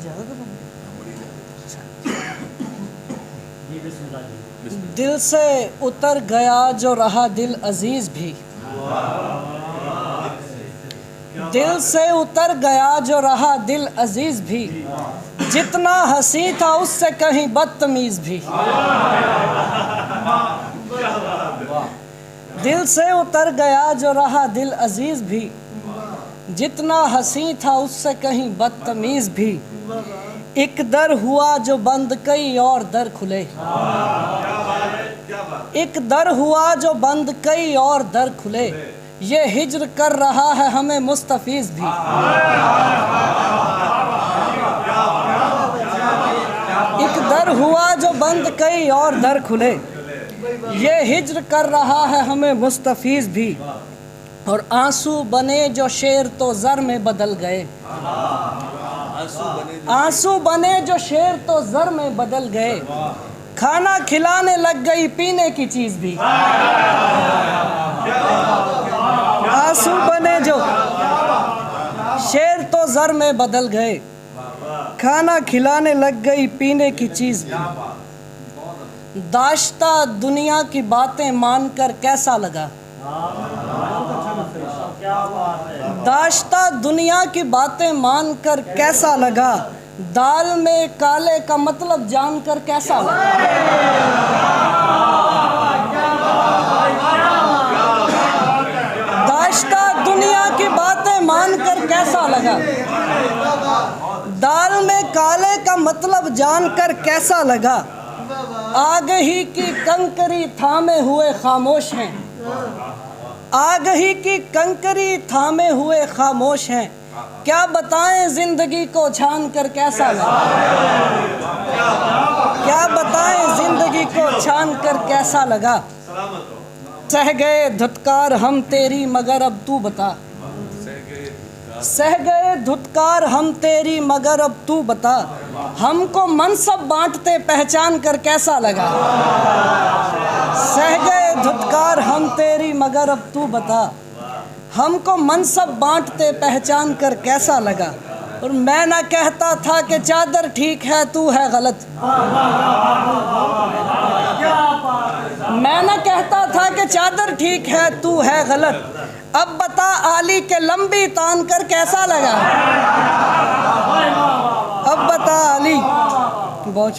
इजाज़त है? दिल से उतर गया जो रहा दिल अजीज़ भी, दिल से उतर गया जो रहा दिल अजीज़ भी, जितना हंसी था उससे कहीं बदतमीज़ भी। दिल से उतर गया जो रहा दिल अजीज़ भी, जितना हंसी था उससे कहीं बदतमीज़ भी। एक दर हुआ जो बंद कई और दर खुले, एक दर हुआ जो बंद कई और दर खुले, ये हिज्र कर रहा है हमें मुस्तफीज़ भी। एक दर हुआ जो बंद कई और दर खुले, ये हिज्र कर रहा है हमें मुस्तफीज़ भी। और आंसू बने जो शेर तो ज़र में बदल गए, आंसू बने जो शेर तो ज़र में बदल गए, खाना खिलाने लग गई पीने की चीज़ भी। आंसू बने जो शेर तो ज़र में बदल गए, खाना खिलाने लग गई पीने की चीज़ भी। दाश्ता दुनिया की बातें मानकर कैसा लगा, दाश्ता दुनिया की बातें मानकर कैसा लगा, दाल में काले का मतलब जानकर कैसा लगा। दाश्ता दुनिया की बातें मानकर कैसा लगा, दाल में काले का मतलब जानकर कैसा लगा। आग ही की कंकरी थामे हुए खामोश हैं, आग ही की कंकरी थामे हुए खामोश हैं, क्या बताएं जिंदगी को छान कर कैसा लगा। क्या बताएं जिंदगी को छान कर कैसा लगा। सह गए धुतकार हम तेरी मगर अब तू बता, सह गए धुतकार हम तेरी मगर अब तू बता, हमको मनसब बांटते पहचान कर कैसा लगा। सह गए धुतकार हम तेरी मगर अब तू बता, हमको मनसब बांटते पहचान कर कैसा लगा। और मैं ना कहता था कि चादर ठीक है तू है गलत, मैं ना कहता था कि चादर ठीक है तू है गलत, अब बता आली के लंबी तान कर कैसा लगा। अब बता आली बहुत